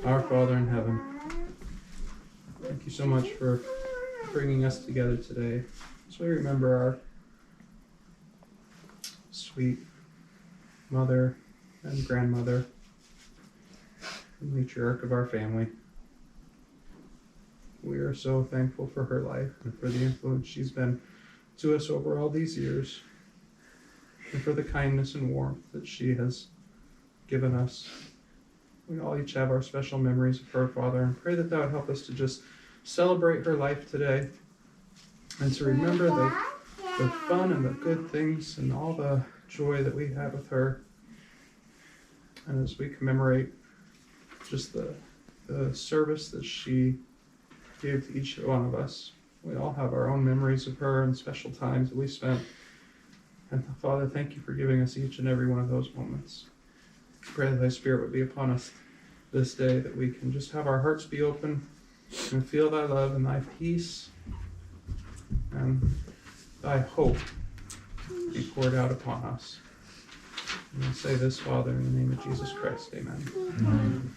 Our Father in heaven, thank you so much for bringing us together today as we remember our sweet mother and grandmother, the matriarch of our family. We are so thankful for her life and for the influence she's been to us over all these years, and for the kindness and warmth that she has given us. We all each have our special memories of her, Father, and pray that would help us to just celebrate her life today and to remember the fun and the good things and all the joy that we have with her. And as we commemorate just the service that she gave to each one of us, we all have our own memories of her and special times that we spent. And Father, thank you for giving us each and every one of those moments. Pray that thy Spirit would be upon us this day, that we can just have our hearts be open and feel thy love and thy peace and thy hope be poured out upon us. And I say this, Father, in the name of Jesus Christ. Amen. Amen.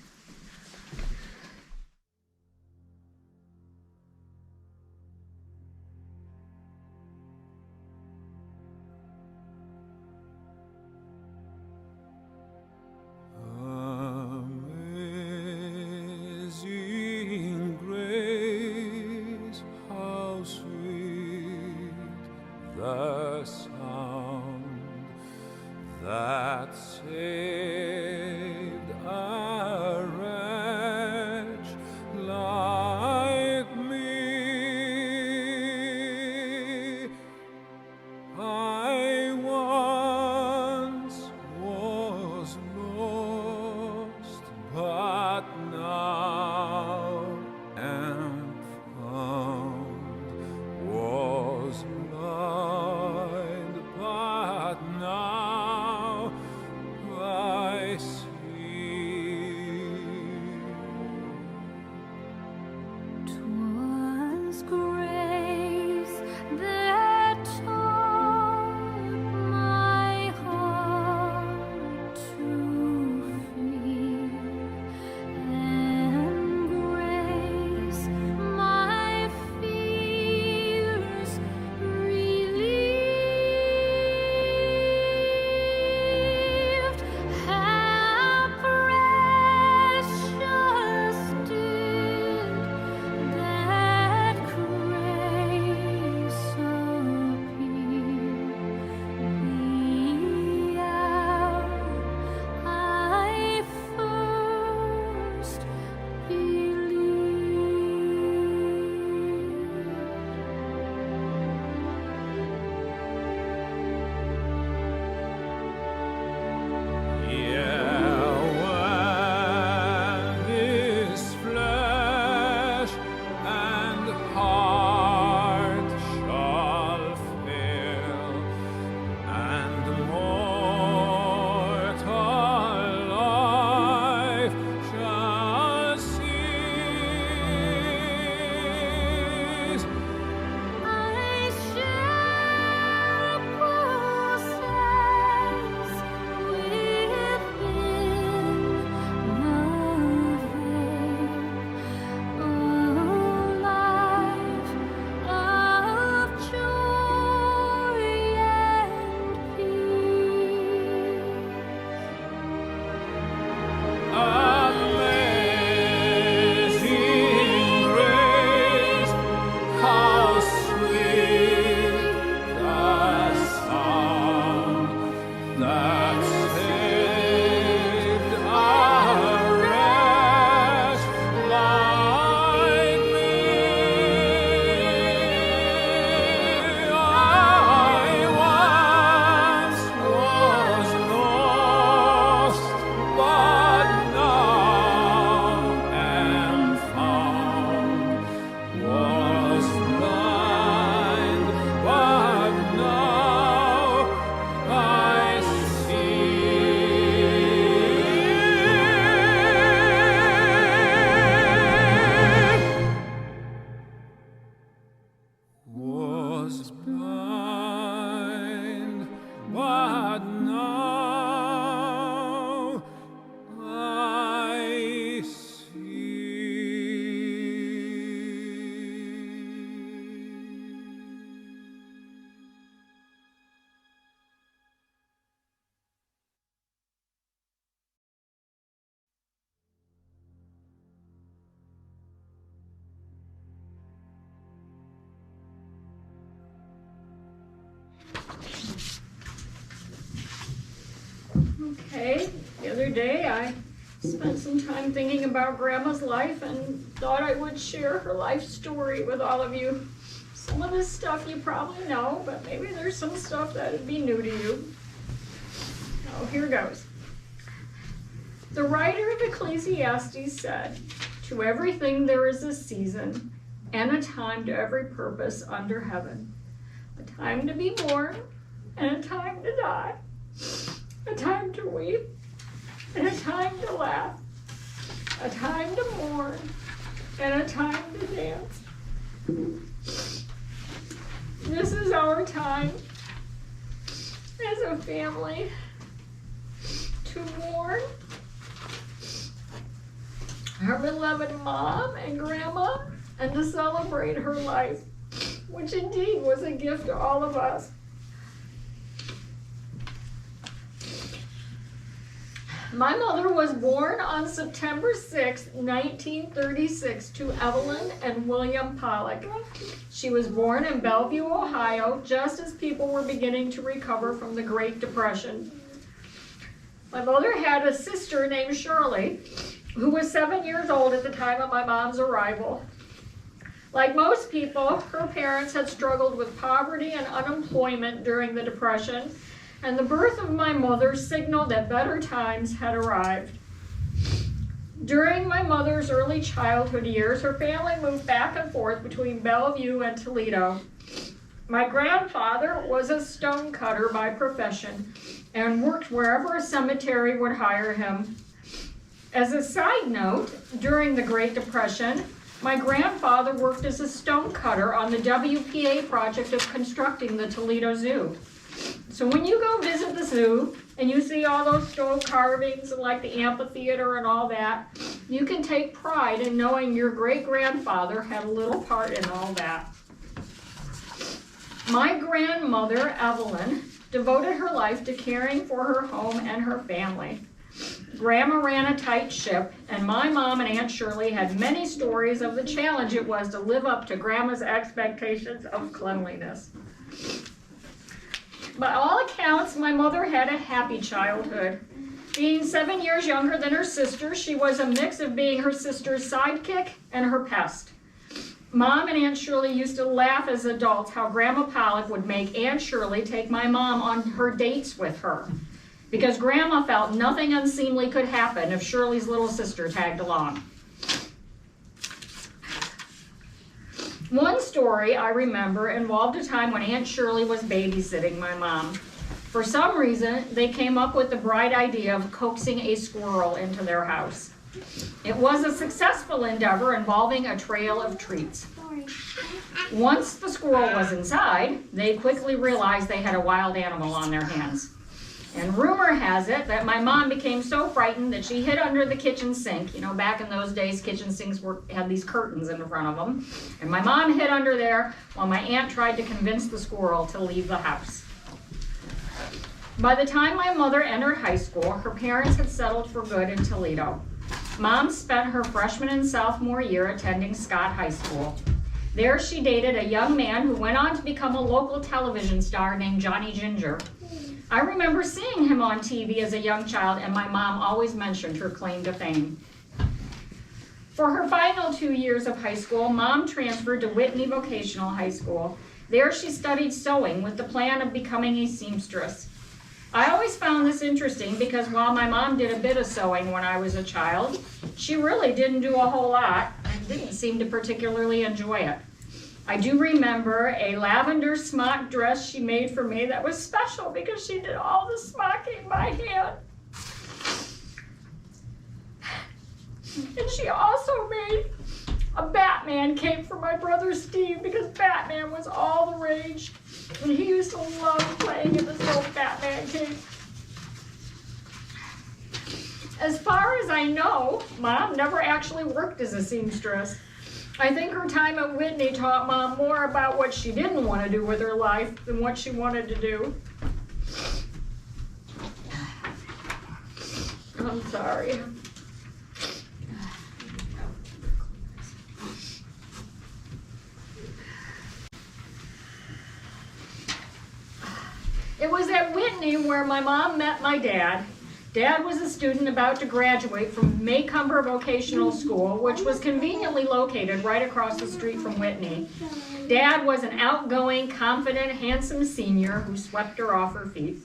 Amazing grace, how sweet the sound that saved a wretch like me. I once was lost, but now am found. Was blind, but now I see. 'Twas grace that taught my heart to feel, and grace my fears relieved. How precious did that grace appear, the hour I first Yeah, when this flesh and heart shall fail, and mortal life shall cease, I shall possess within the veil a life of joy and Amazing grace, how sweet the sound that saved a wretch like me. I once was lost, but now am found. Was blind, but now I see. Okay, the other day I spent some time thinking about Grandma's life and thought I would share her life story with all of you. Some of this stuff you probably know, but maybe there's some stuff that would be new to you. Oh, here goes. The writer of Ecclesiastes said, "To everything there is a season, and a time to every purpose under heaven. A time to be born, and a time to die. A time to weep, and a time to laugh. A time to mourn, and a time to dance." This is our time as a family to mourn our beloved mom and grandma and to celebrate her life, which indeed was a gift to all of us. My mother was born on September 6, 1936, to Evelyn and William Pollock. She was born in Bellevue, Ohio, just as people were beginning to recover from the Great Depression. My mother had a sister named Shirley, who was 7 years old at the time of my mom's arrival. Like most people, her parents had struggled with poverty and unemployment during the Depression, and the birth of my mother signaled that better times had arrived. During my mother's early childhood years, her family moved back and forth between Bellevue and Toledo. My grandfather was a stonecutter by profession and worked wherever a cemetery would hire him. As a side note, during the Great Depression, my grandfather worked as a stonecutter on the WPA project of constructing the Toledo Zoo. So when you go visit the zoo and you see all those stone carvings and like the amphitheater and all that, you can take pride in knowing your great-grandfather had a little part in all that. My grandmother, Evelyn, devoted her life to caring for her home and her family. Grandma ran a tight ship, and my mom and Aunt Shirley had many stories of the challenge it was to live up to Grandma's expectations of cleanliness. By all accounts, my mother had a happy childhood. Being 7 years younger than her sister, she was a mix of being her sister's sidekick and her pest. Mom and Aunt Shirley used to laugh as adults how Grandma Pollock would make Aunt Shirley take my mom on her dates with her, because Grandma felt nothing unseemly could happen if Shirley's little sister tagged along. One story I remember involved a time when Aunt Shirley was babysitting my mom. For some reason, they came up with the bright idea of coaxing a squirrel into their house. It was a successful endeavor involving a trail of treats. Once the squirrel was inside, they quickly realized they had a wild animal on their hands. And rumor has it that my mom became so frightened that she hid under the kitchen sink. You know, back in those days, kitchen sinks had these curtains in front of them. And my mom hid under there while my aunt tried to convince the squirrel to leave the house. By the time my mother entered high school, her parents had settled for good in Toledo. Mom spent her freshman and sophomore year attending Scott High School. There she dated a young man who went on to become a local television star named Johnny Ginger. I remember seeing him on TV as a young child, and my mom always mentioned her claim to fame. For her final 2 years of high school, Mom transferred to Whitney Vocational High School. There she studied sewing with the plan of becoming a seamstress. I always found this interesting because while my mom did a bit of sewing when I was a child, she really didn't do a whole lot and didn't seem to particularly enjoy it. I do remember a lavender smock dress she made for me that was special because she did all the smocking by hand. And she also made a Batman cape for my brother Steve because Batman was all the rage. And he used to love playing in this old Batman cape. As far as I know, Mom never actually worked as a seamstress. I think her time at Whitney taught Mom more about what she didn't want to do with her life than what she wanted to do. I'm sorry. It was at Whitney where my mom met my dad. Dad was a student about to graduate from Maycumber Vocational School, which was conveniently located right across the street from Whitney. Dad was an outgoing, confident, handsome senior who swept her off her feet.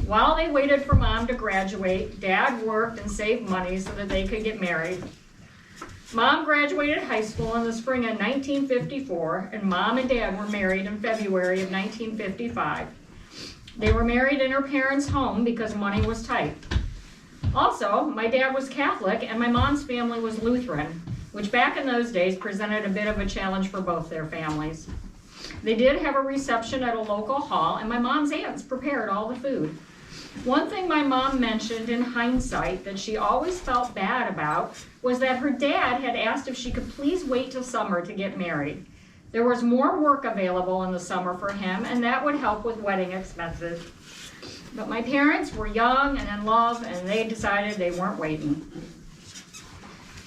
While they waited for Mom to graduate, Dad worked and saved money so that they could get married. Mom graduated high school in the spring of 1954, and Mom and Dad were married in February of 1955. They were married in her parents' home because money was tight. Also, my dad was Catholic and my mom's family was Lutheran, which back in those days presented a bit of a challenge for both their families. They did have a reception at a local hall, and my mom's aunts prepared all the food. One thing my mom mentioned in hindsight that she always felt bad about was that her dad had asked if she could please wait till summer to get married. There was more work available in the summer for him, and that would help with wedding expenses. But my parents were young and in love, and they decided they weren't waiting.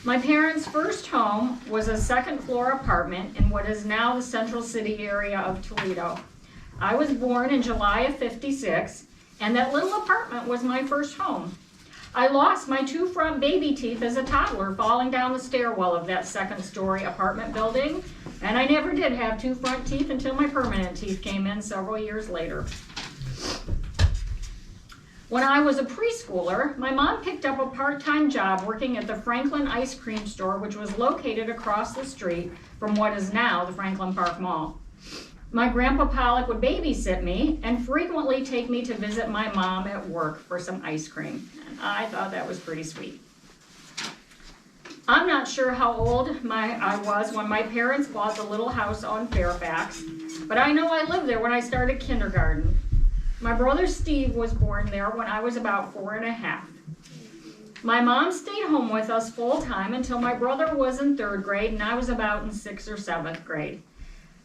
My parents' first home was a second-floor apartment in what is now the Central City area of Toledo. I was born in July of '56, and that little apartment was my first home. I lost my 2 front baby teeth as a toddler falling down the stairwell of that second-story apartment building, and I never did have 2 front teeth until my permanent teeth came in several years later. When I was a preschooler, my mom picked up a part-time job working at the Franklin Ice Cream Store, which was located across the street from what is now the Franklin Park Mall. My grandpa Pollock would babysit me and frequently take me to visit my mom at work for some ice cream. And I thought that was pretty sweet. I'm not sure how old I was when my parents bought the little house on Fairfax, but I know I lived there when I started kindergarten. My brother Steve was born there when I was about 4 and a half. My mom stayed home with us full time until my brother was in 3rd grade and I was about in 6th or 7th grade.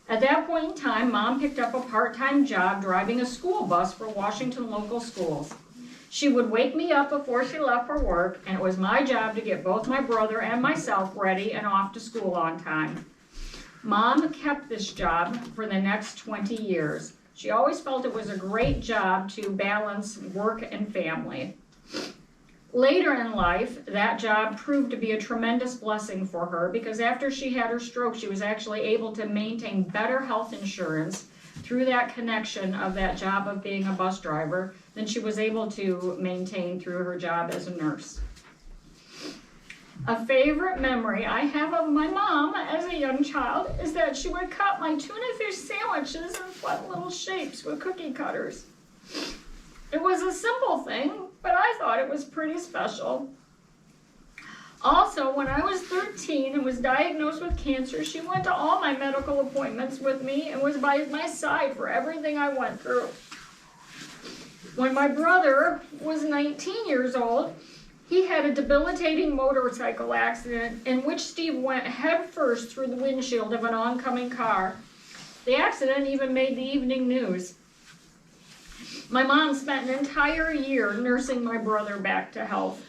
At that point in time, Mom picked up a part-time job driving a school bus for Washington local schools. She would wake me up before she left for work, and it was my job to get both my brother and myself ready and off to school on time. Mom kept this job for the next 20 years. She always felt it was a great job to balance work and family. Later in life, that job proved to be a tremendous blessing for her because after she had her stroke, she was actually able to maintain better health insurance through that connection of that job of being a bus driver than she was able to maintain through her job as a nurse. A favorite memory I have of my mom as a young child is that she would cut my tuna fish sandwiches in fun little shapes with cookie cutters. It was a simple thing, but I thought it was pretty special. Also, when I was 13 and was diagnosed with cancer, she went to all my medical appointments with me and was by my side for everything I went through. When my brother was 19 years old, he had a debilitating motorcycle accident in which Steve went headfirst through the windshield of an oncoming car. The accident even made the evening news. My mom spent an entire year nursing my brother back to health.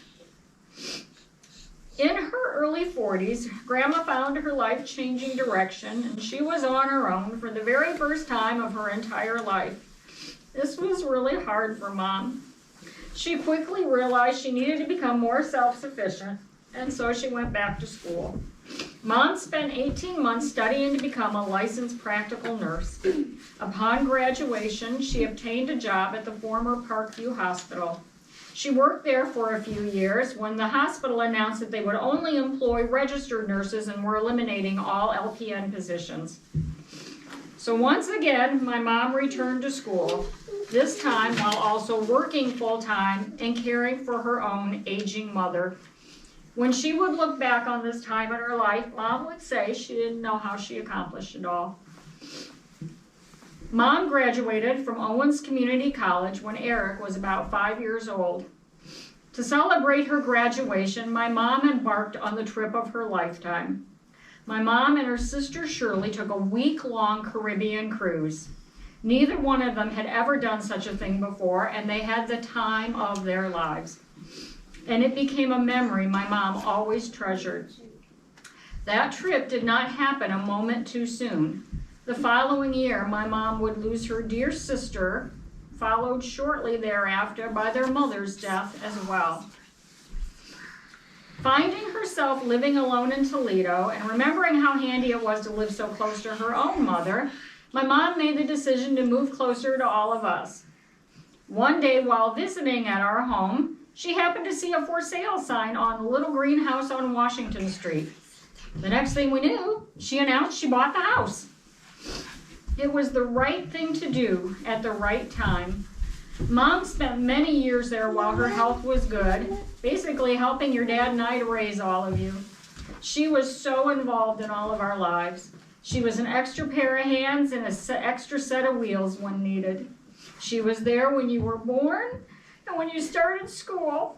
In her early 40s, Grandma found her life-changing direction, and she was on her own for the very first time of her entire life. This was really hard for Mom. She quickly realized she needed to become more self-sufficient, and so she went back to school. Mom spent 18 months studying to become a licensed practical nurse. Upon graduation, she obtained a job at the former Parkview Hospital. She worked there for a few years when the hospital announced that they would only employ registered nurses and were eliminating all LPN positions. So once again, my mom returned to school, this time while also working full-time and caring for her own aging mother. When she would look back on this time in her life, Mom would say she didn't know how she accomplished it all. Mom graduated from Owens Community College when Eric was about 5 years old. To celebrate her graduation, my mom embarked on the trip of her lifetime. My mom and her sister Shirley took a week-long Caribbean cruise. Neither one of them had ever done such a thing before, and they had the time of their lives. And it became a memory my mom always treasured. That trip did not happen a moment too soon. The following year, my mom would lose her dear sister followed shortly thereafter by their mother's death as well. Finding herself living alone in Toledo and remembering how handy it was to live so close to her own mother, my mom made the decision to move closer to all of us. One day while visiting at our home, she happened to see a for sale sign on the little greenhouse on Washington Street. The next thing we knew, she announced she bought the house. It was the right thing to do at the right time. Mom spent many years there while her health was good, basically helping your dad and I to raise all of you. She was so involved in all of our lives. She was an extra pair of hands and an extra set of wheels when needed. She was there when you were born and when you started school.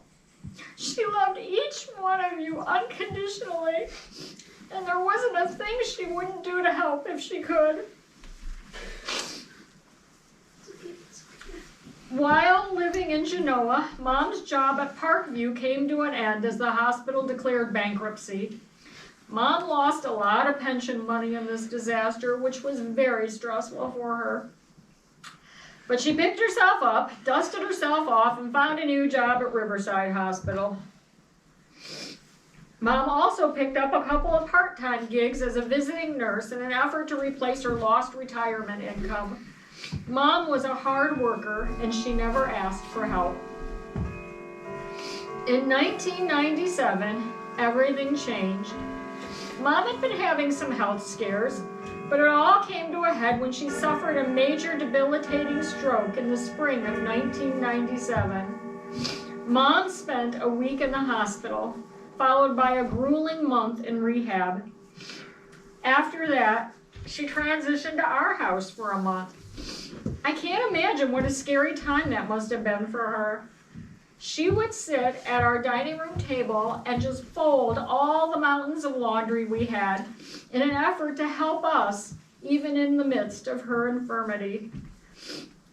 She loved each one of you unconditionally, and there wasn't a thing she wouldn't do to help if she could. While living in Genoa, Mom's job at Parkview came to an end as the hospital declared bankruptcy. Mom lost a lot of pension money in this disaster, which was very stressful for her. But she picked herself up, dusted herself off, and found a new job at Riverside Hospital. Mom also picked up a couple of part-time gigs as a visiting nurse in an effort to replace her lost retirement income. Mom was a hard worker, and she never asked for help. In 1997, everything changed. Mom had been having some health scares, but it all came to a head when she suffered a major debilitating stroke in the spring of 1997. Mom spent a week in the hospital, followed by a grueling month in rehab. After that, she transitioned to our house for a month. I can't imagine what a scary time that must have been for her. She would sit at our dining room table and just fold all the mountains of laundry we had in an effort to help us, even in the midst of her infirmity.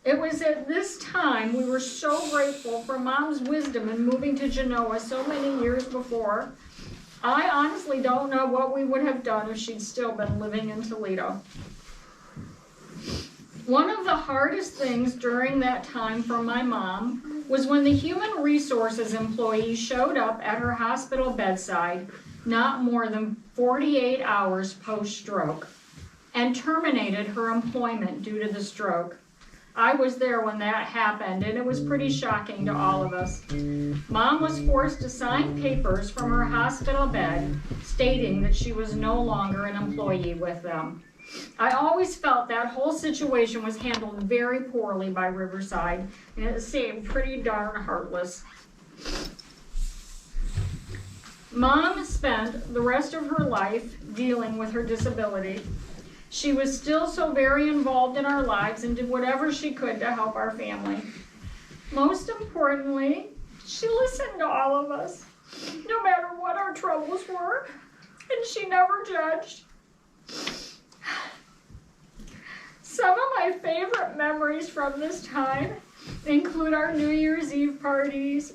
It was at this time we were so grateful for Mom's wisdom in moving to Genoa so many years before. I honestly don't know what we would have done if she'd still been living in Toledo. One of the hardest things during that time for my mom was when the human resources employee showed up at her hospital bedside not more than 48 hours post-stroke and terminated her employment due to the stroke. I was there when that happened, and it was pretty shocking to all of us. Mom was forced to sign papers from her hospital bed stating that she was no longer an employee with them. I always felt that whole situation was handled very poorly by Riverside, and it seemed pretty darn heartless. Mom spent the rest of her life dealing with her disability. She was still so very involved in our lives and did whatever she could to help our family. Most importantly, she listened to all of us, no matter what our troubles were, and she never judged. Some of my favorite memories from this time include our New Year's Eve parties,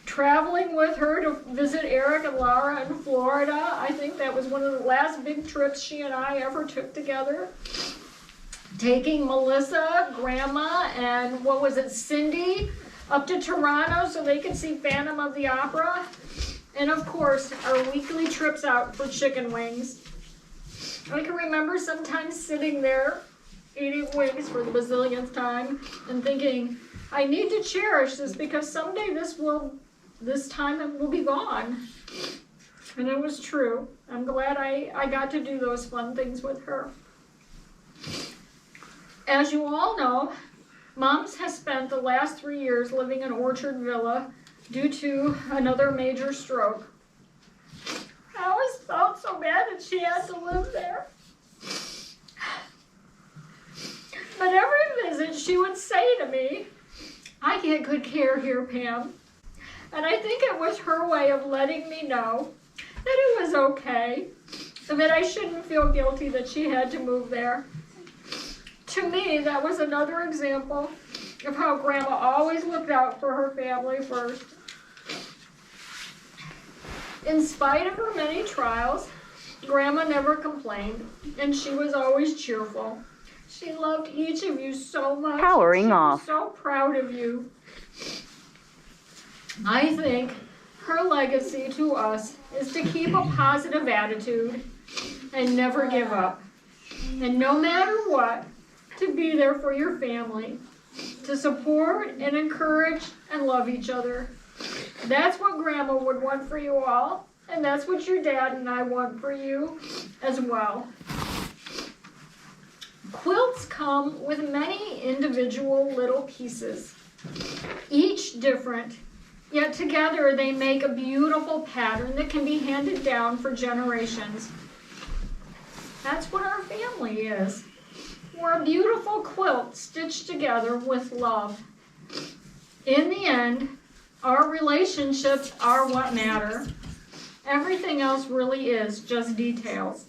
traveling with her to visit Eric and Laura in Florida. I think that was one of the last big trips she and I ever took together. Taking Melissa, Grandma, and Cindy up to Toronto so they could see Phantom of the Opera. And of course, our weekly trips out for chicken wings. I can remember sometimes sitting there eating wings for the bazillionth time and thinking, I need to cherish this because someday this time it will be gone. And it was true. I'm glad I got to do those fun things with her. As you all know, Mom's has spent the last 3 years living in Orchard Villa due to another major stroke. I always felt so bad that she had to live there. But every visit she would say to me, I get good care here, Pam. And I think it was her way of letting me know that it was okay, and that I shouldn't feel guilty that she had to move there. To me, that was another example of how Grandma always looked out for her family first. In spite of her many trials, Grandma never complained, and she was always cheerful. She loved each of you so much. Powering She was off. so proud of you. I think her legacy to us is to keep a positive attitude and never give up. And no matter what, to be there for your family, to support and encourage and love each other. That's what Grandma would want for you all, and that's what your dad and I want for you as well. Quilts come with many individual little pieces, each different, yet together they make a beautiful pattern that can be handed down for generations. That's what our family is. We're a beautiful quilt stitched together with love. In the end, our relationships are what matter. Everything else really is just details.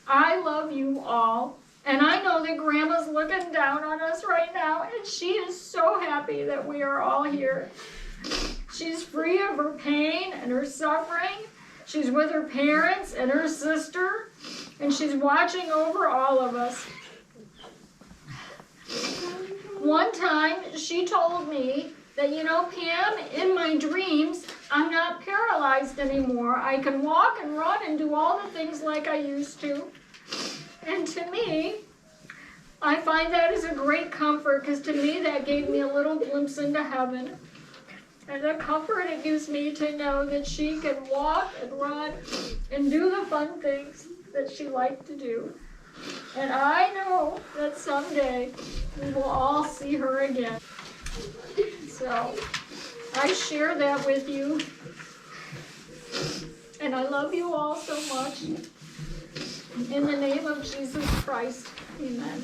I love you all, and I know that Grandma's looking down on us right now, and she is so happy that we are all here. She's free of her pain and her suffering. She's with her parents and her sister, and she's watching over all of us. One time, she told me that, Pam, in my dreams, I'm not paralyzed anymore. I can walk and run and do all the things like I used to. And to me, I find that is a great comfort, because to me, that gave me a little glimpse into heaven. And the comfort it gives me to know that she can walk and run and do the fun things that she liked to do. And I know that someday we will all see her again. So I share that with you. And I love you all so much. In the name of Jesus Christ, amen.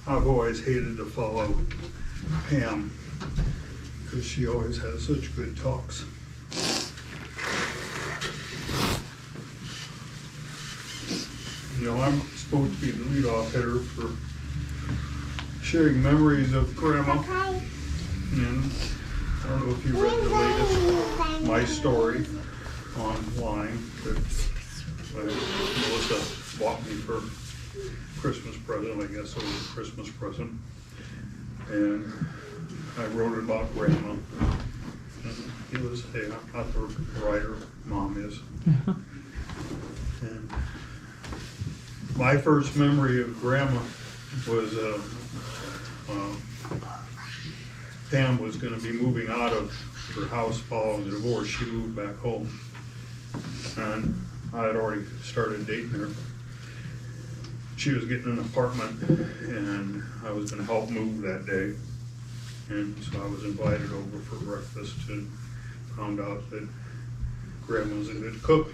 I've always hated to follow Pam because she always has such good talks. I'm supposed to be the leadoff hitter for sharing memories of Grandma. And I don't know if you read the latest My Story online that Melissa bought me for Christmas present. I guess it was a Christmas present. And I wrote about Grandma. And he was, hey, I'm not the writer, Mom is. And my first memory of Grandma was Pam was going to be moving out of her house following the divorce. She moved back home. And I had already started dating her. She was getting an apartment, and I was going to help move that day. And so I was invited over for breakfast and found out that Grandma was a good cook.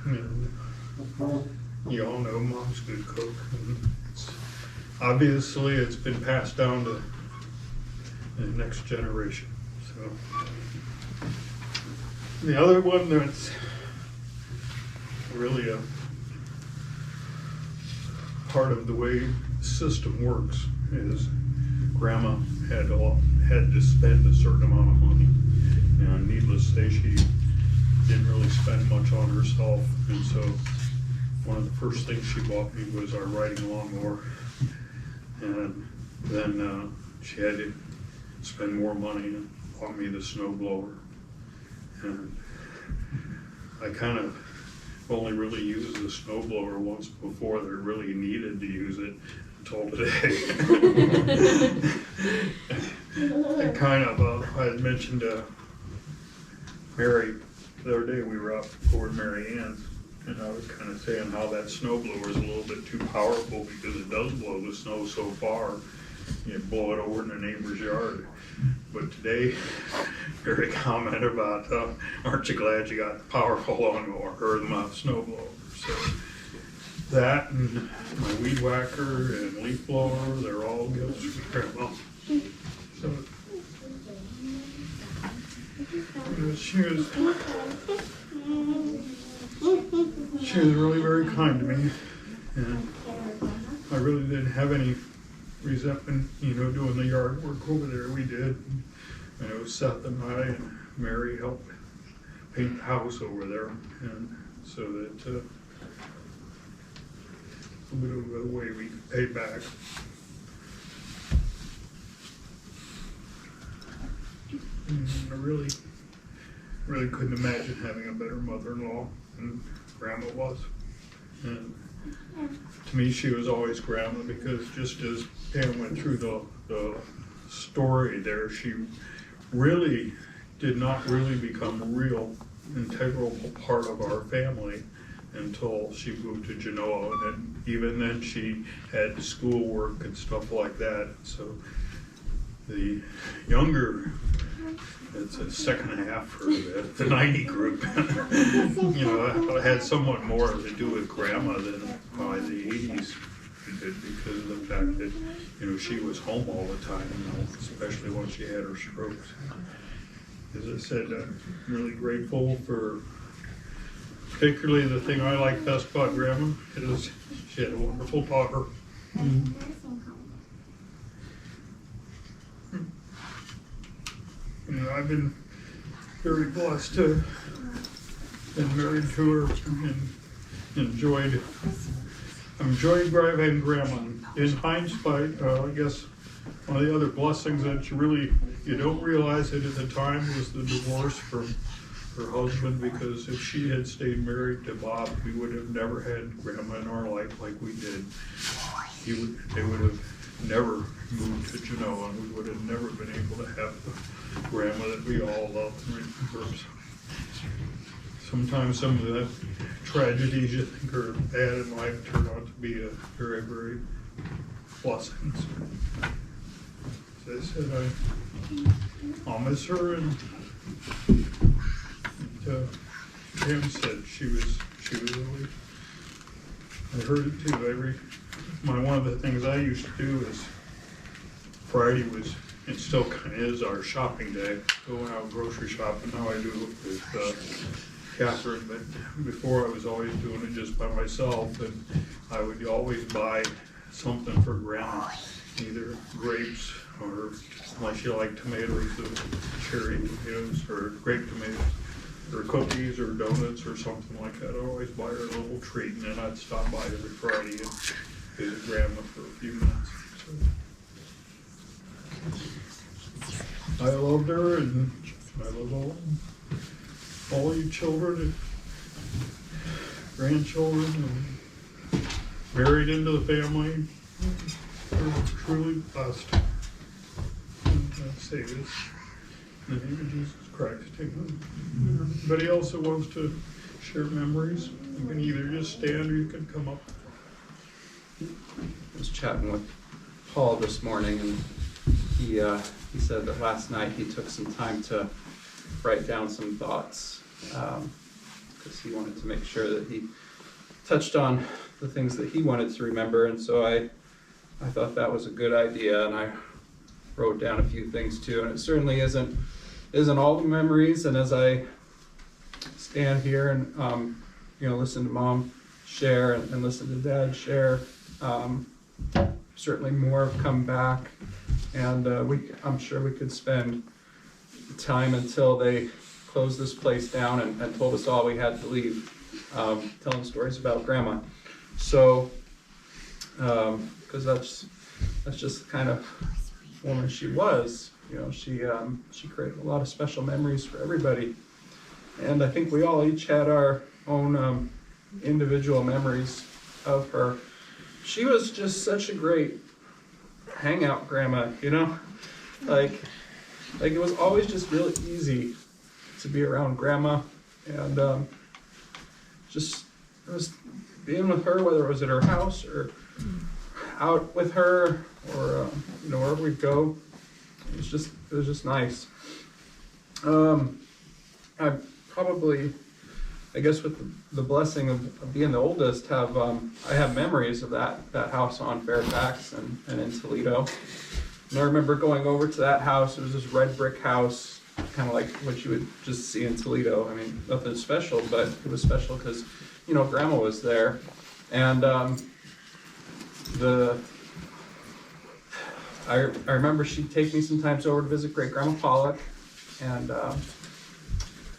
And you all know Mom's a good cook. And obviously, it's been passed down to the next generation. So the other one that's really a part of the way the system works is Grandma had to spend a certain amount of money, and needless to say, she didn't really spend much on herself. And so one of the first things she bought me was our riding lawnmower, and then she had to spend more money and bought me the snowblower. And I kind of only really used the snowblower once before that I really needed to use it until today. And kind of, I had mentioned to Mary the other day, we were out toward Mary Ann's, and I was kind of saying how that snowblower is a little bit too powerful because it does blow the snow so far. You blow it over in the neighbor's yard. But today, Mary commented about, aren't you glad you got the powerful lawnmower or the snowblower? So that and my weed whacker and leaf blower, they're all gifts from Grandma. So she was She was really very kind to me, and I really didn't have any resentment, doing the yard work over there. We did. And it was Seth and I and Mary helped paint the house over there, and so that a bit of a way we could pay back. I really couldn't imagine having a better mother-in-law than Grandma was. And to me, she was always Grandma, because just as Pam went through the story there, she really did not really become a real integral part of our family until she moved to Genoa, and then, even then she had schoolwork and stuff like that. So the younger, it's a second half for the 90 group, had somewhat more to do with Grandma than by the 80s did, because of the fact that, she was home all the time, especially when she had her strokes. As I said, I'm really grateful for, particularly the thing I like best about Grandma is she had a wonderful daughter. I've been very blessed to have been married to her and enjoyed driving Grandma. In hindsight, I guess one of the other blessings that you don't realize it at the time was the divorce from her husband, because if she had stayed married to Bob, we would have never had Grandma in our life like we did. They would have never moved to Genoa, and we would have never been able to have the Grandma that we all love and remember. Sometimes some of the tragedies you think are bad in life turn out to be a very, very blessing. As I said, I'll miss her, and Pam said she was really, I heard it too. One of the things I used to do is Friday was, it still kind of is, our shopping day, going out grocery shopping. Now I do it with Catherine, but before I was always doing it just by myself, and I would always buy something for Grandma, either grapes or, like she liked tomatoes, cherry tomatoes or grape tomatoes, or cookies or donuts or something like that. I'd always buy her a little treat, and then I'd stop by every Friday and visit Grandma for a few minutes. So I loved her, and I love all you children and grandchildren and married into the family. We're truly blessed. And I say this in the name of Jesus Christ. Anybody else that wants to share memories, you can either just stand or you can come up. I was chatting with Paul this morning, and he said that last night he took some time to write down some thoughts, because he wanted to make sure that he touched on the things that he wanted to remember. And so I thought that was a good idea, and I wrote down a few things too. And it certainly isn't all the memories. And as I stand here and listen to Mom share and listen to Dad share, certainly more have come back, and I'm sure we could spend time until they closed this place down and told us all we had to leave, telling stories about Grandma. So, because that's just the kind of woman she was. She created a lot of special memories for everybody, and I think we all each had our own individual memories of her. She was just such a great hangout Grandma, like it was always just really easy to be around Grandma, and it was being with her, whether it was at her house or out with her, or wherever we go. It was just nice. I guess with the blessing of being the oldest, I have memories of that house on Fairfax and in Toledo. And I remember going over to that house. It was this red brick house, kind of like what you would just see in Toledo. I mean, nothing special, but it was special because Grandma was there, and I remember she'd take me sometimes over to visit Great Grandma Pollock, and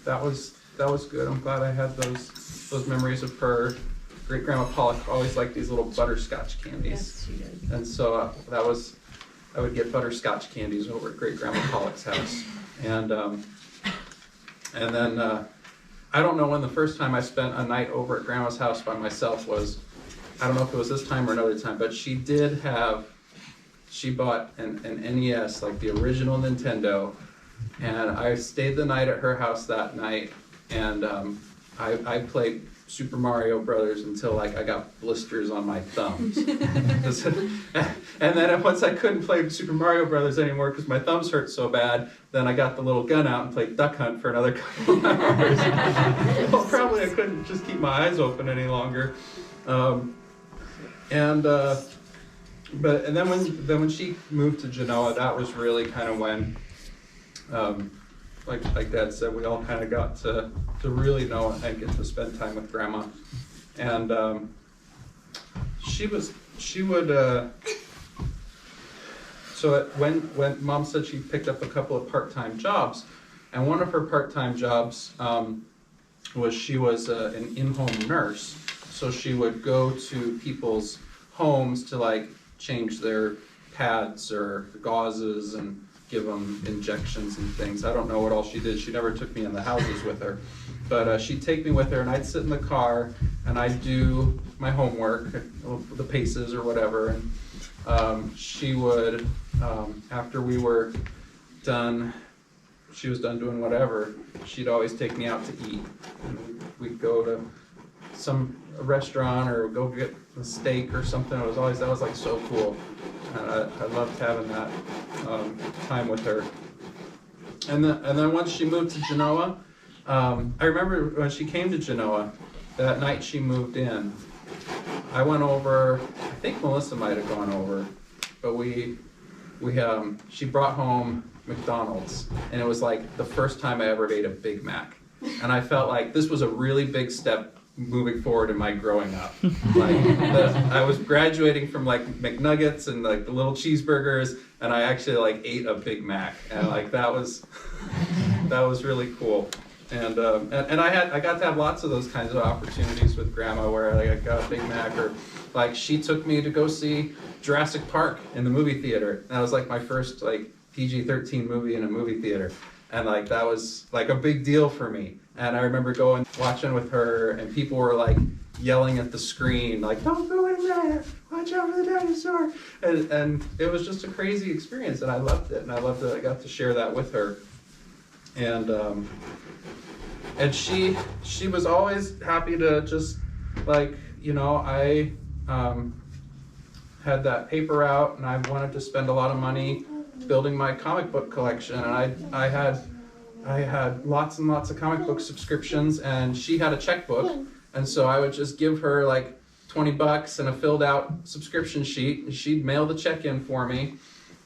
that was good. I'm glad I had those memories of her. Great Grandma Pollock always liked these little butterscotch candies, Yes, she did. and so I would get butterscotch candies over at Great Grandma Pollock's house, and then I don't know when the first time I spent a night over at Grandma's house by myself was. I don't know if it was this time or another time, but she bought an NES, like the original Nintendo, and I stayed the night at her house that night, and I played Super Mario Brothers until like I got blisters on my thumbs. And then once I couldn't play Super Mario Brothers anymore because my thumbs hurt so bad, then I got the little gun out and played Duck Hunt for another couple of hours. Well, probably I couldn't just keep my eyes open any longer. And then when she moved to Genoa, that was really kind of when, like Dad said, we all kind of got to really know and get to spend time with Grandma, and she would. So when Mom said she picked up a couple of part-time jobs, and one of her part-time jobs was she was an in-home nurse. So she would go to people's homes to like change their pads or gauzes and give them injections and things. I don't know what all she did. She never took me in the houses with her. But she'd take me with her and I'd sit in the car and I'd do my homework, the paces or whatever. And she would, after we were done, she was done doing whatever, she'd always take me out to eat. And we'd go to a restaurant or go get a steak or something. That was like so cool. And I loved having that time with her. And then once she moved to Genoa, I remember when she came to Genoa, that night she moved in, I went over, I think Melissa might have gone over, but she brought home McDonald's, and it was like the first time I ever ate a Big Mac. And I felt like this was a really big step moving forward in my growing up. Like I was graduating from like McNuggets and like the little cheeseburgers, and I actually like ate a Big Mac, and like that was really cool. And I got to have lots of those kinds of opportunities with Grandma, where like I got a Big Mac, or like she took me to go see Jurassic Park in the movie theater. That was like my first like PG-13 movie in a movie theater, and like that was like a big deal for me. And I remember going watching with her, and people were like yelling at the screen, like, "Don't go in there! Watch out for the dinosaur!" And it was just a crazy experience, and I loved it, and I loved that I got to share that with her. And she was always happy to just like, I had that paper out, and I wanted to spend a lot of money building my comic book collection, and I had lots and lots of comic book subscriptions, and she had a checkbook, and so I would just give her like $20 and a filled out subscription sheet, and she'd mail the check in for me.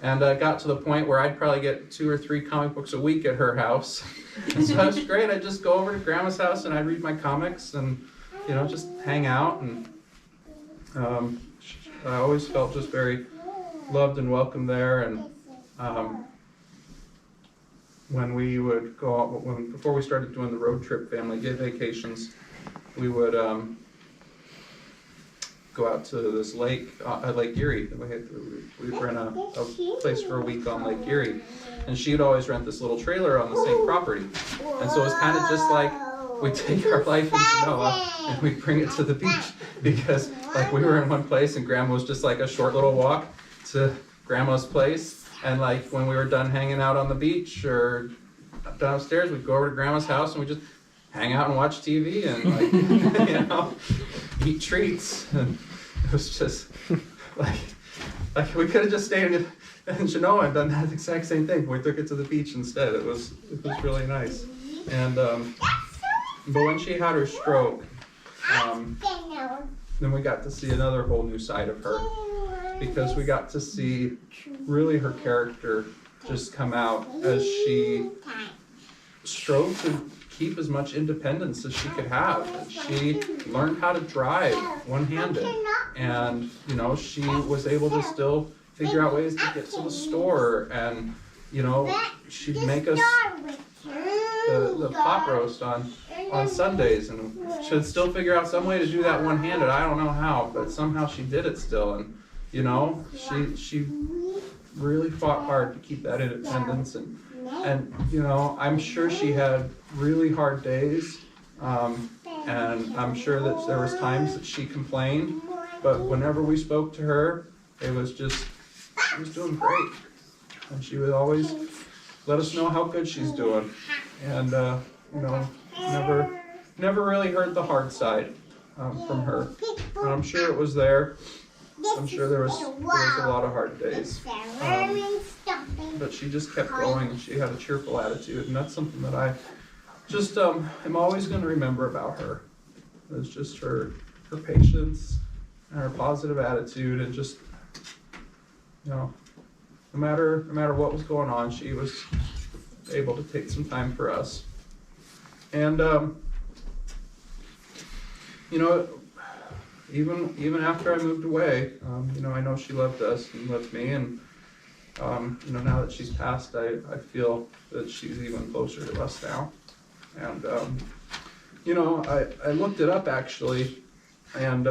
And I got to the point where I'd probably get 2 or 3 comic books a week at her house. And so that was great. I'd just go over to Grandma's house and I'd read my comics and, just hang out. And I always felt just very loved and welcome there. And when we would go out, before we started doing the road trip family vacations, we would go out to this lake, Lake Erie. We'd rent a place for a week on Lake Erie, and she'd always rent this little trailer on the same property. And so it was kind of just like we take our life in Genoa and we bring it to the beach, because like we were in one place and Grandma was just like a short little walk to Grandma's place, and like when we were done hanging out on the beach or downstairs, we'd go over to Grandma's house and we just hang out and watch TV and like eat treats. And it was just like we could have just stayed in Genoa and done that exact same thing, but we took it to the beach instead. It was really nice. And but when she had her stroke, then we got to see another whole new side of her, because we got to see really her character just come out as she strove to keep as much independence as she could have. She learned how to drive one-handed, and you know, she was able to still figure out ways to get to the store, and you know, she'd make us the pot roast on Sundays, and she'd still figure out some way to do that one-handed. I don't know how, but somehow she did it still, and you know, she really fought hard to keep that independence, and you know, I'm sure she had really hard days, and I'm sure that there was times that she complained, but whenever we spoke to her, it was just, she was doing great, and she would always let us know how good she's doing, and you know, never really heard the hard side from her, and I'm sure it was there. I'm sure there was a lot of hard days, but she just kept going, and she had a cheerful attitude, and that's something that I just am always going to remember about her. It's just her patience and her positive attitude, and just, you know, no matter what was going on, she was able to take some time for us. And you know, even after I moved away, you know, I know she loved us and loved me, and you know, now that she's passed, I feel that she's even closer to us now. And you know, I looked it up actually, and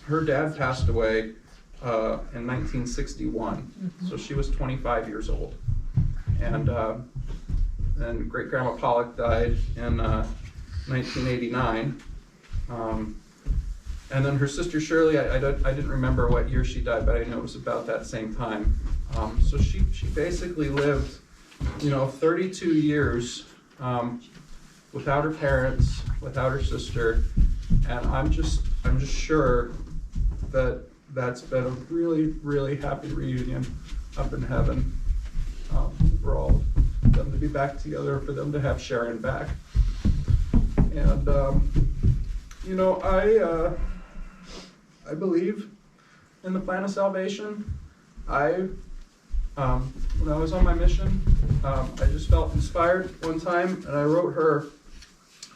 her dad passed away in 1961, so she was 25 years old, and great grandma Pollock died in 1989. And then her sister Shirley, I didn't remember what year she died, but I know it was about that same time. So she basically lived, you know, 32 years without her parents, without her sister, and I'm just sure that that's been a really, really happy reunion up in heaven for all of them to be back together, for them to have Sharon back. And you know, I believe in the plan of salvation. When I was on my mission, I just felt inspired one time, and I wrote her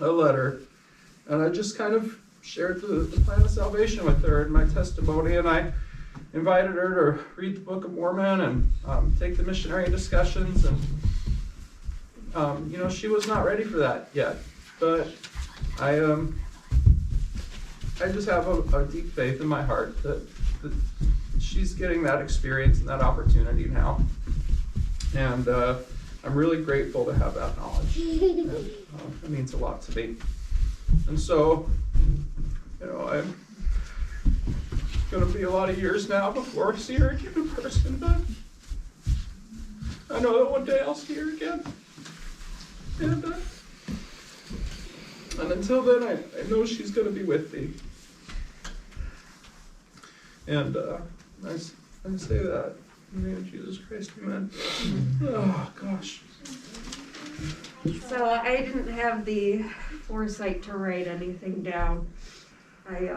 a letter, and I just kind of shared the plan of salvation with her and my testimony, and I invited her to read the Book of Mormon and take the missionary discussions, and you know, she was not ready for that yet, but I just have a deep faith in my heart that she's getting that experience and that opportunity now, and I'm really grateful to have that knowledge. And, it means a lot to me. And so, you know, I'm going to be a lot of years now before I see her again in person, but I know that one day I'll see her again. And until then, I know she's going to be with me. And I say that in the name of Jesus Christ, amen. Oh, gosh. So I didn't have the foresight to write anything down. I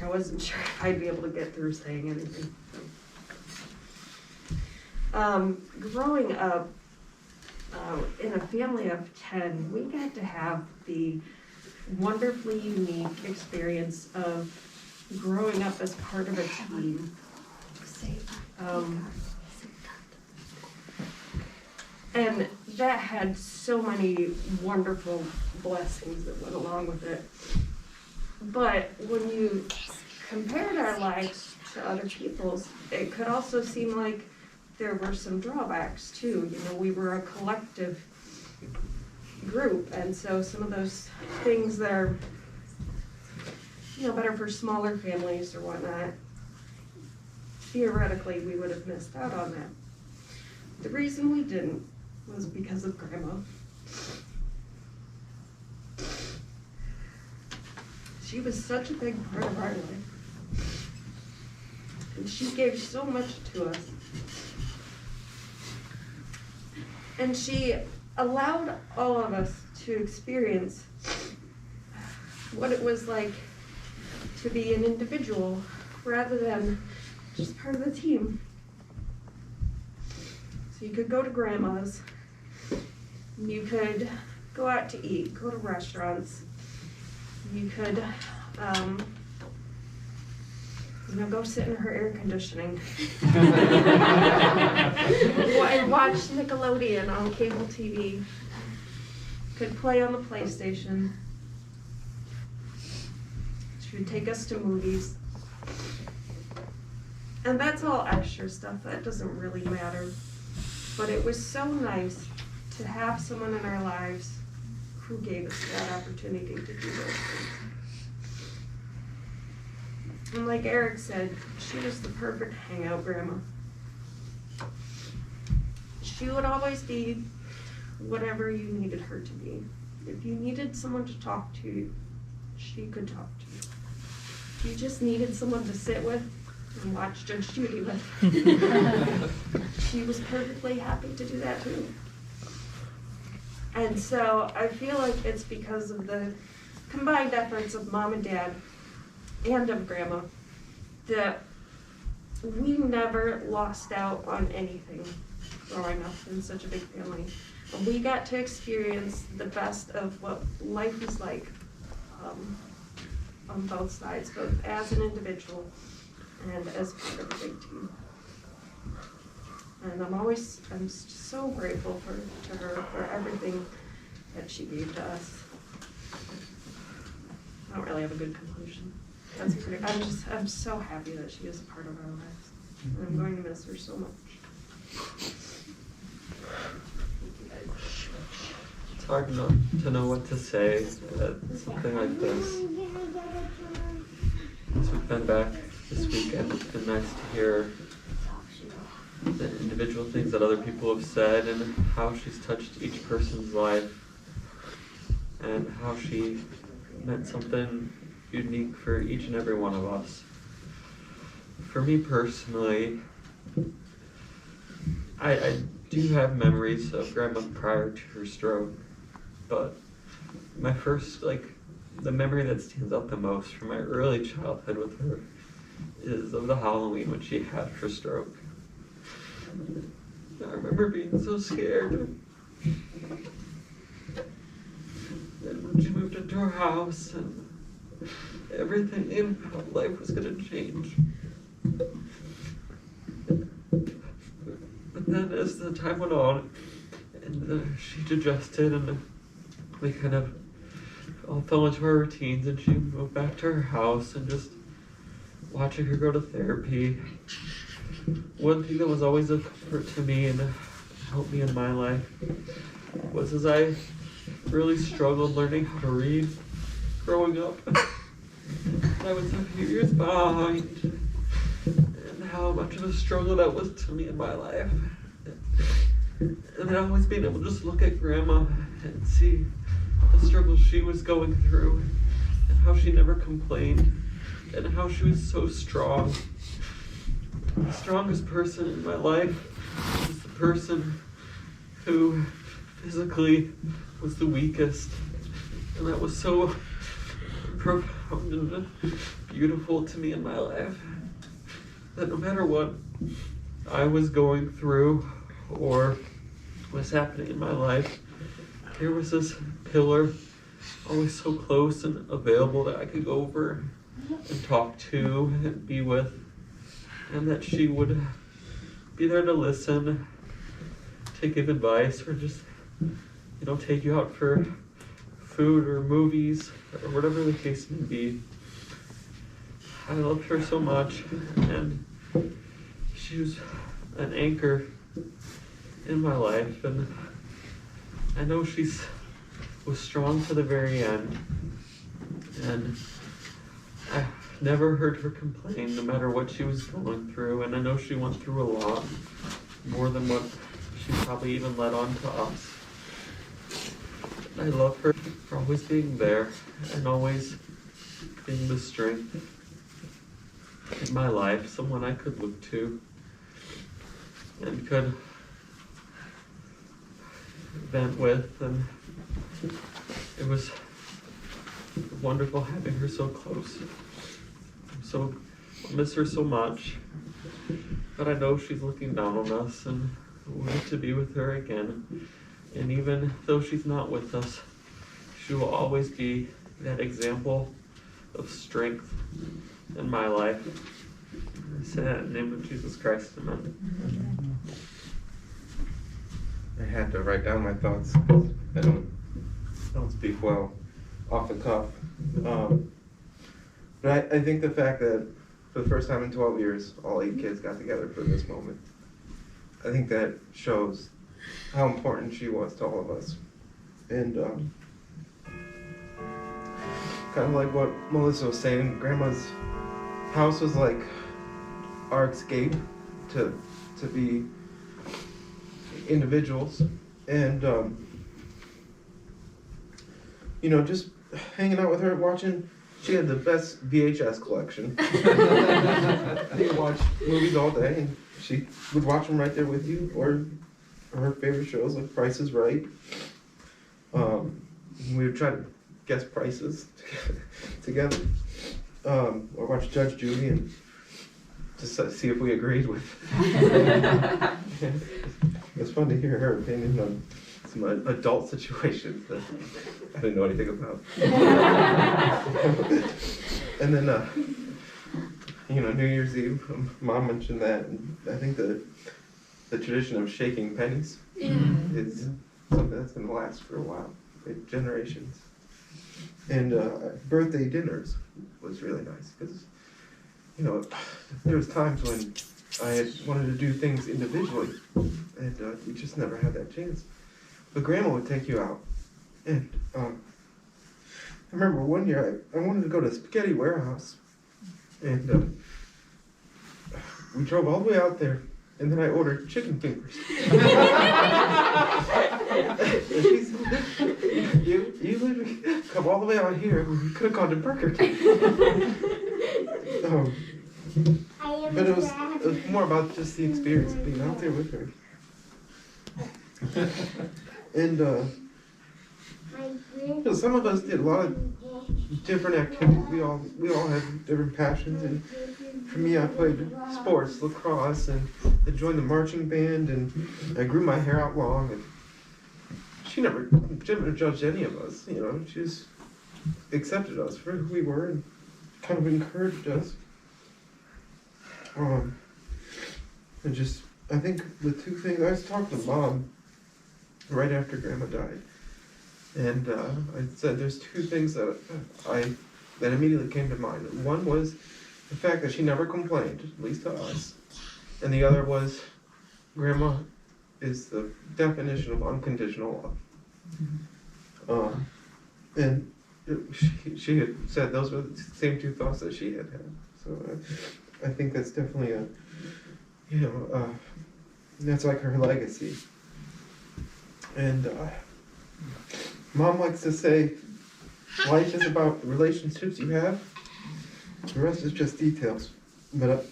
wasn't sure if I'd be able to get through saying anything. Growing up in a family of 10, we got to have the wonderfully unique experience of growing up as part of a team. And that had so many wonderful blessings that went along with it. But when you compared our lives to other people's, it could also seem like there were some drawbacks too. You know, we were a collective group, and so some of those things that are, you know, better for smaller families or whatnot, theoretically we would have missed out on that. The reason we didn't was because of Grandma. She was such a big part of our life, and she gave so much to us. And she allowed all of us to experience what it was like to be an individual rather than just part of the team. So you could go to Grandma's You could go out to eat, go to restaurants. You could, go sit in her air conditioning. And watch Nickelodeon on cable TV. Could play on the PlayStation. She would take us to movies. And that's all extra stuff, that doesn't really matter. But it was so nice to have someone in our lives who gave us that opportunity to do those things. And like Eric said, she was the perfect hangout grandma. She would always be whatever you needed her to be. If you needed someone to talk to, she could talk to you. If you just needed someone to sit with and watch Judge Judy with, she was perfectly happy to do that too. And so I feel like it's because of the combined efforts of Mom and Dad and of Grandma that we never lost out on anything growing up in such a big family. And we got to experience the best of what life is like on both sides, both as an individual and as part of a big team. And I'm so grateful to her for everything that she gave to us. I don't really have a good conclusion. I'm so happy that she is a part of our lives. And I'm going to miss her so much. It's hard not to know what to say at something like this. As we've been back this weekend, it's been nice to hear the individual things that other people have said and how she's touched each person's life and how she meant something unique for each and every one of us. For me personally, I do have memories of Grandma prior to her stroke, but my first, the memory that stands out the most from my early childhood with her is of the Halloween when she had her stroke. I remember being so scared. And when she moved into her house and everything in life was gonna change. But then as the time went on and she adjusted and we kind of all fell into our routines and she moved back to her house and just watching her go to therapy. One thing that was always a comfort to me and helped me in my life was as I really struggled learning how to read growing up. I was a few years behind and how much of a struggle that was to me in my life. And then always being able to just look at Grandma and see the struggle she was going through and how she never complained and how she was so strong. The strongest person in my life was the person who physically was the weakest. And that was so profound and beautiful to me in my life. That no matter what I was going through or was happening in my life, here was this pillar always so close and available that I could go over and talk to and be with. And that she would be there to listen, to give advice, or just, take you out for food or movies, or whatever the case may be. I loved her so much, and she was an anchor in my life, and I know she was strong to the very end, and I never heard her complain, no matter what she was going through, and I know she went through a lot, more than what she probably even let on to us. I love her for always being there, and always being the strength in my life, someone I could look to, and could vent with, and it was wonderful having her so close. So I miss her so much, but I know she's looking down on us and we get to be with her again And even though she's not with us, she will always be that example of strength in my life. I say that in the name of Jesus Christ, amen. I had to write down my thoughts. I don't speak well off the cuff. But I think the fact that for the first time in 12 years, all 8 kids got together for this moment, I think that shows how important she was to all of us. And kind of like what Melissa was saying, Grandma's house was like our escape to be individuals. And you know, just hanging out with her, watching. She had the best VHS collection. You could watch movies all day, and she would watch them right there with you, or her favorite shows like Price is Right. We would try to guess prices together, or watch Judge Judy and just see if we agreed with. It's fun to hear her opinion on some adult situations that I didn't know anything about. And then, you know, New Year's Eve, Mom mentioned that, and I think the tradition of shaking pennies is something that's going to last for a while, generations. And birthday dinners was really nice because, you know, there was times when I had wanted to do things individually, and we just never had that chance. But Grandma would take you out, and I remember one year I wanted to go to Spaghetti Warehouse, and we drove all the way out there, and then I ordered chicken fingers. And she said, you literally come all the way out here, we could have gone to Burger King. But it was more about just the experience of being out there with her. And you know, some of us did a lot of different activities. We all had different passions. And for me, I played sports, lacrosse, and I joined the marching band, and I grew my hair out long. And she never judged any of us. You know, she just accepted us for who we were and kind of encouraged us. And just, I think the two things, I was talking to Mom right after Grandma died, and I said there's two things that immediately came to mind. One was the fact that she never complained, at least to us, and the other was Grandma is the definition of unconditional love. And she had said those were the same two thoughts that she had. So I think that's definitely that's like her legacy. And Mom likes to say, life is about the relationships you have. The rest is just details. But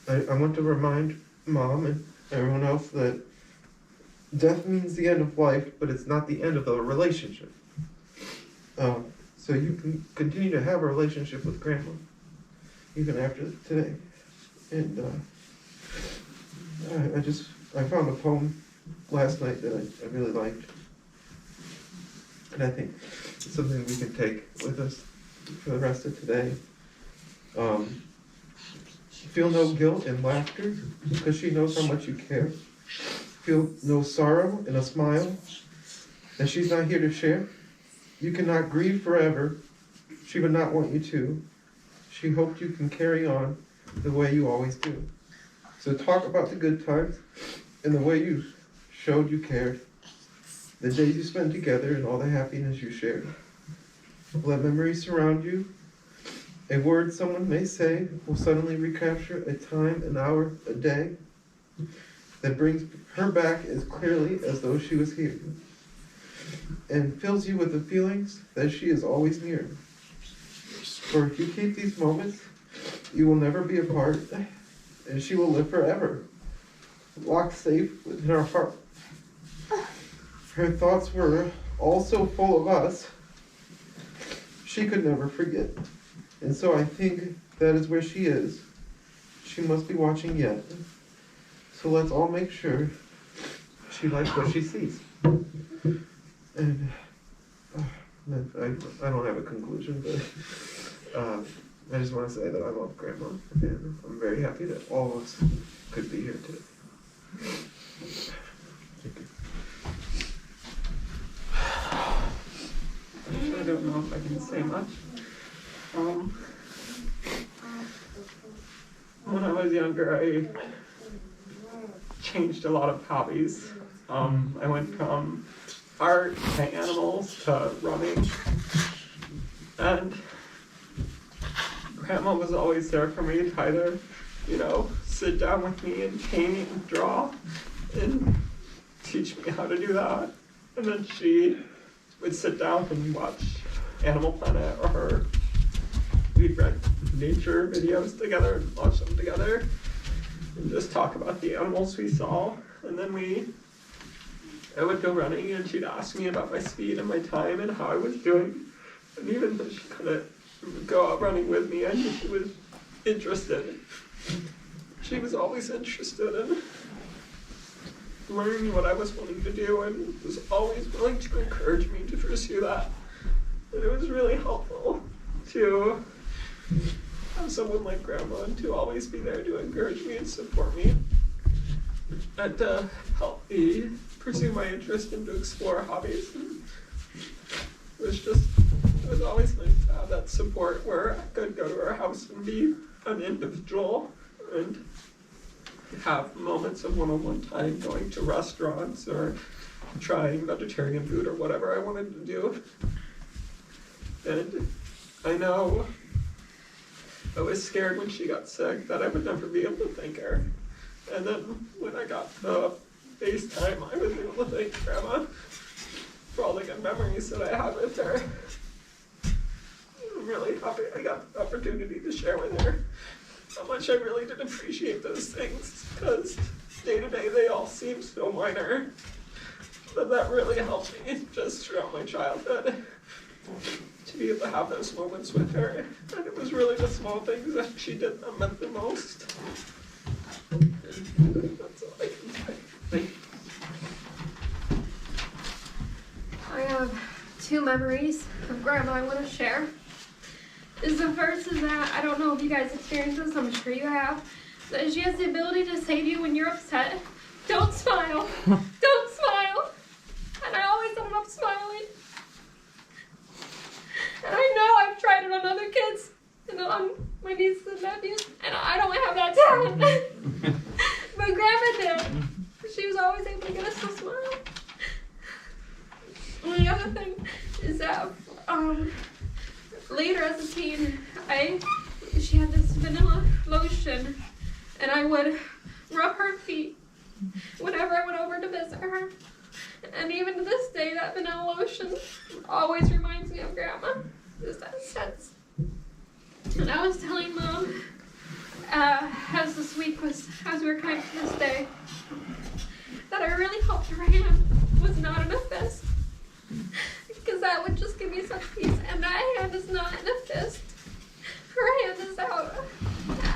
I want to remind Mom and everyone else that death means the end of life, but it's not the end of the relationship. So you can continue to have a relationship with Grandma, even after today. And I found a poem last night that I really liked. And I think it's something we can take with us for the rest of today. Feel no guilt in laughter, because she knows how much you care. Feel no sorrow in a smile that she's not here to share. You cannot grieve forever. She would not want you to. She hoped you can carry on the way you always do. So talk about the good times and the way you showed you cared. The days you spent together and all the happiness you shared. Let memories surround you. A word someone may say will suddenly recapture a time, an hour, a day that brings her back as clearly as though she was here, and fills you with the feelings that she is always near. For if you keep these moments, you will never be apart, and she will live forever, locked safe within our heart. Her thoughts were all so full of us, she could never forget. And so I think that is where she is. She must be watching yet. So let's all make sure she likes what she sees. And I don't have a conclusion, but I just want to say that I love Grandma, and I'm very happy that all of us could be here today. Thank you. I don't know if I can say much. When I was younger, I changed a lot of hobbies. I went from art to animals to running, and Grandma was always there for me to either, sit down with me and paint and draw and teach me how to do that. And then she would sit down and watch Animal Planet, or we'd read nature videos together and watch them together and just talk about the animals we saw. And then I would go running and she'd ask me about my speed and my time and how I was doing. And even though she couldn't go out running with me, I knew she was interested. She was always interested in learning what I was wanting to do and was always willing to encourage me to pursue that. And it was really helpful to have someone like Grandma and to always be there to encourage me and support me and to help me pursue my interest and to explore hobbies. And it was always nice to have that support where I could go to her house and be an individual and have moments of one-on-one time going to restaurants or trying vegetarian food or whatever I wanted to do. And I know I was scared when she got sick that I would never be able to thank her. And then when I got the FaceTime, I was able to thank Grandma for all the good memories that I had with her. I'm really happy I got the opportunity to share with her how much I really did appreciate those things, because day to day they all seem so minor, but that really helped me just throughout my childhood to be able to have those moments with her. And it was really the small things that she did that meant the most. That's all I can say. Thank you. I have two memories of Grandma I want to share. The first is that, I don't know if you guys experience this, I'm sure you have, that she has the ability to say to you when you're upset, "Don't smile, don't smile." And I always ended up smiling. And I know I've tried it on other kids, and on my nieces and nephews, and I don't have that talent. But Grandma did. She was always able to get us to smile. And the other thing is that, later as a teen, she had this vanilla lotion, and I would rub her feet whenever I went over to visit her. And even to this day, that vanilla lotion always reminds me of Grandma. Does that sense? And I was telling Mom, as we were kind of this day, that I really hoped her hand was not in a fist. Because that would just give me such peace. And that hand is not in a fist. Her hand is out.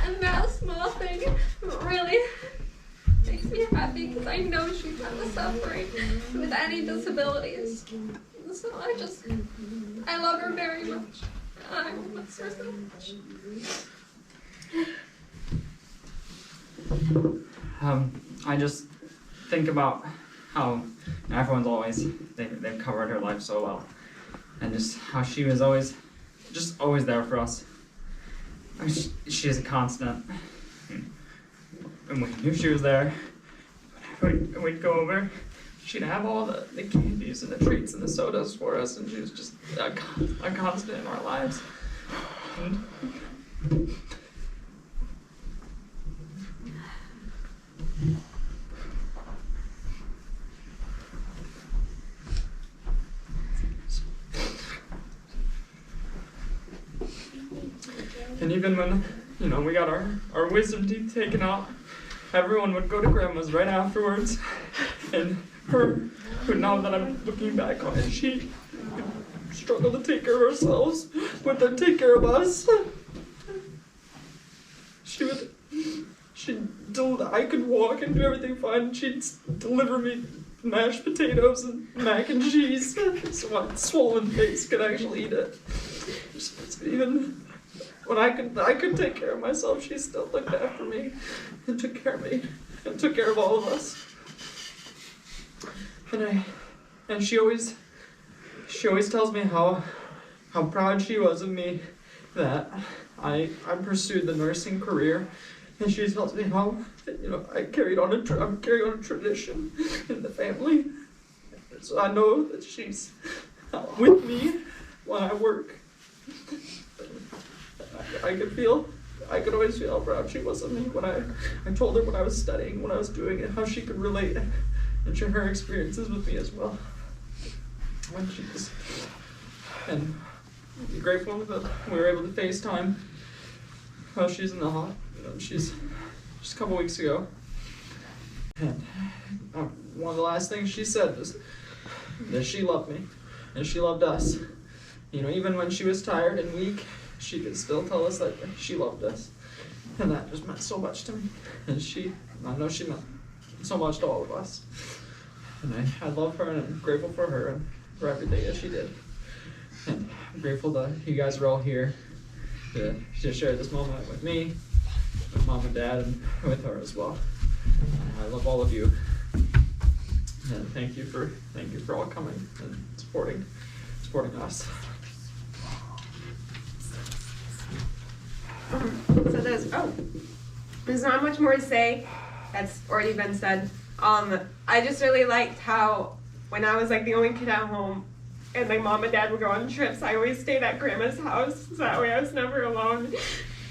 And that small thing really makes me happy, because I know she's not suffering with any disabilities. So I love her very much. I miss her so much. I just think about how everyone's always, they've covered her life so well. And just how she was always there for us. She is a constant. And we knew she was there. Whenever we'd go over, she'd have all the candies and the treats and the sodas for us, and she was just a constant in our lives. And even when, we got our wisdom teeth taken out, everyone would go to Grandma's right afterwards. And but now that I'm looking back on it, she would struggle to take care of ourselves, but then take care of us. I could walk and do everything fine, and she'd deliver me mashed potatoes and mac and cheese, so my swollen face could actually eat it. Even when I could take care of myself, she still looked after me and took care of me and took care of all of us. And she always tells me how proud she was of me that I pursued the nursing career, and she tells me how I carried on a tradition in the family. So I know that she's with me when I work. I could always feel how proud she was of me when I told her what I was studying, what I was doing, and how she could relate and share her experiences with me as well. And I'm grateful that we were able to FaceTime while she's in the hot. She's just a couple weeks ago. And one of the last things she said was that she loved me and she loved us. Even when she was tired and weak, she could still tell us that she loved us. And that just meant so much to me. And I know she meant so much to all of us. And I love her, and I'm grateful for her and for everything that she did. And I'm grateful that you guys are all here to share this moment with me, with Mom and Dad, and with her as well. And I love all of you. And thank you for all coming and supporting us. So there's not much more to say. That's already been said. I just really liked how when I was like the only kid at home and my mom and dad would go on trips, I always stayed at grandma's house, so that way I was never alone.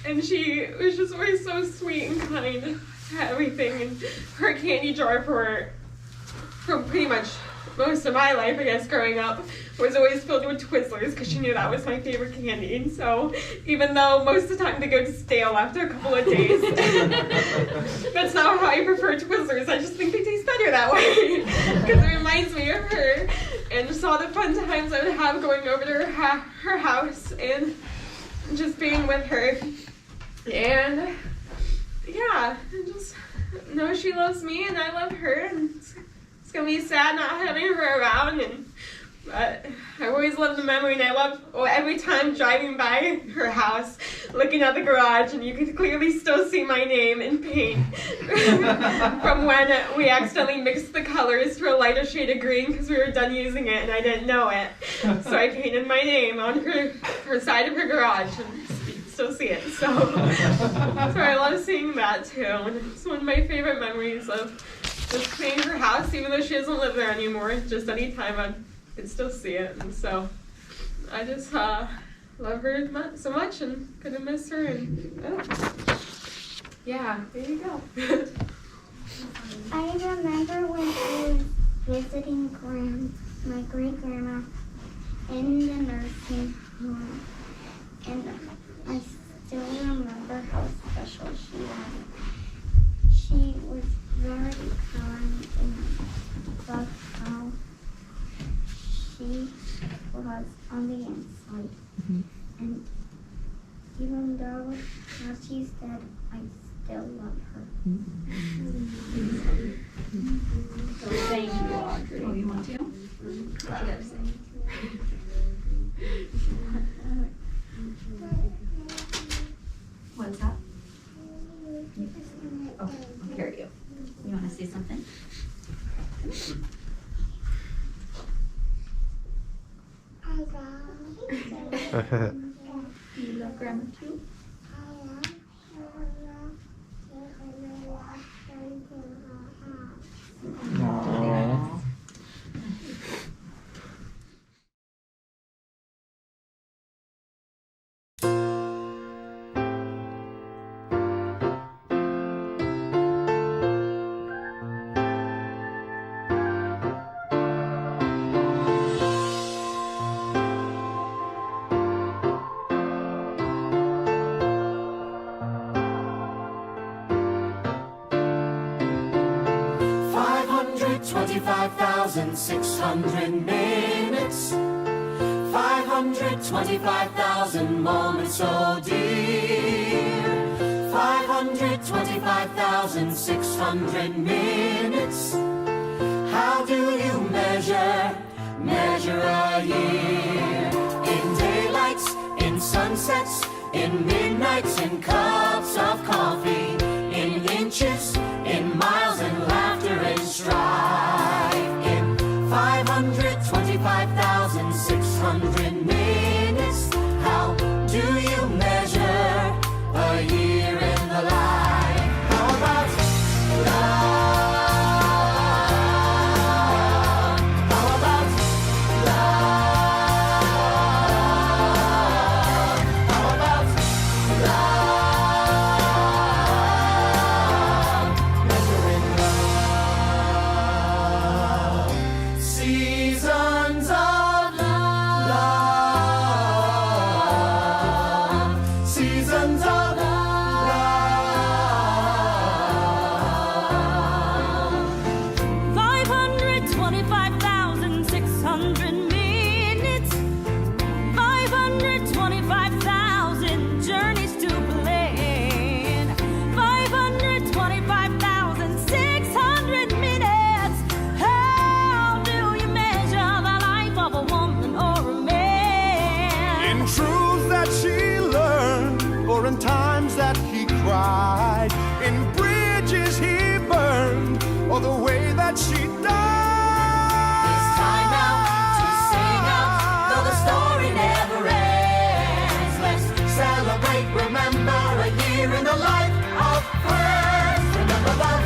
And she was just always so sweet and kind to everything. And her candy jar from pretty much most of my life, I guess, growing up, was always filled with Twizzlers because she knew that was my favorite candy. And so even though most of the time they go stale after a couple of days, that's not how I prefer Twizzlers. I just think they taste better that way because it reminds me of her and just all the fun times I would have going over to her house and just being with her. And yeah, I just know she loves me and I love her, and it's gonna be sad not having her around, but I always love the memory, and I love every time driving by her house, looking at the garage, and you can clearly still see my name in paint from when we accidentally mixed the colors to a lighter shade of green because we were done using it and I didn't know it. So I painted my name on her side of her garage, and you can still see it. So I love seeing that too, and it's one of my favorite memories of just cleaning her house, even though she doesn't live there anymore. Just anytime I could still see it, and so I just love her so much and gonna miss her. And yeah, there you go. I remember when I was visiting my great grandma in the nursing home, and I still remember how special she was. She was very kind and loved how she was on the inside. Mm-hmm. And even though now she's dead, I still love her. Mm-hmm. Thank you, Audrey. Oh, you want to? What you gotta say? What's that? Oh, I'll carry you. You want to say something? You love Grandma too? Aww. $525,600 minutes, 525,000 moments, oh dear. 525,600 minutes. How do you measure a year? In daylights, in sunsets, in midnights, in cups of coffee, in inches, in miles, in laughter and strife, in 525,600 minutes. How do you measure a year in the life? How about love? How about love? How about love? Measuring love. Seasons of love. Seasons of love. 525,600 minutes, 525,000 journeys to plan, 525,600 minutes. How do you measure the life of a woman or a man? In truths that she learned, or in times that he cried, in bridges he burned, or the way that she died. It's time now to sing out, though the story never ends. Let's celebrate, remember a year in the life of friends. Remember love,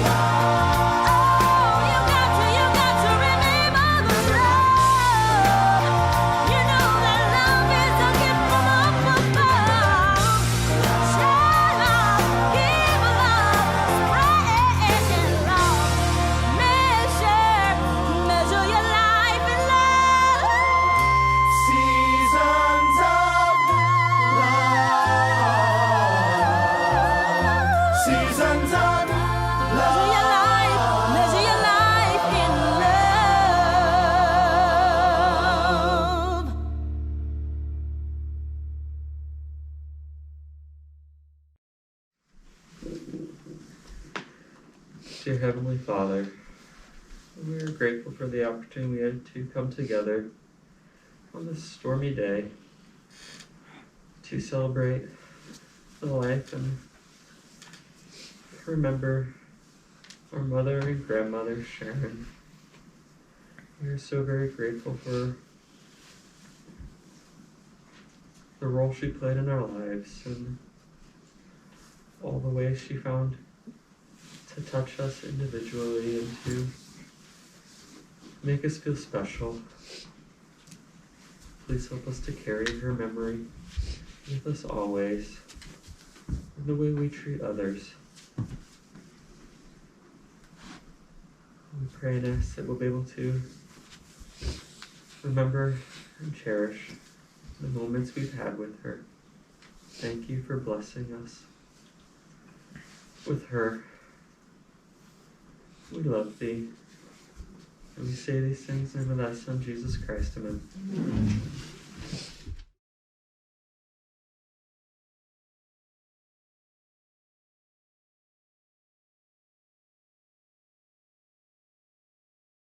love. You got to remember the love. You know that love is a gift from up above. Share love, give love, spread love. Measure your life in love. Seasons of love. Seasons of Measure your life in love. Dear Heavenly Father, we are grateful for the opportunity we had to come together on this stormy day to celebrate the life and remember our mother and grandmother, Sharon. We are so very grateful for the role she played in our lives and all the ways she found to touch us individually and to make us feel special. Please help us to carry her memory with us always in the way we treat others. We pray and ask that we'll be able to remember and cherish the moments we've had with her. Thank you for blessing us with her. We love thee. And we say these things in the name of thy Son, Jesus Christ. Amen.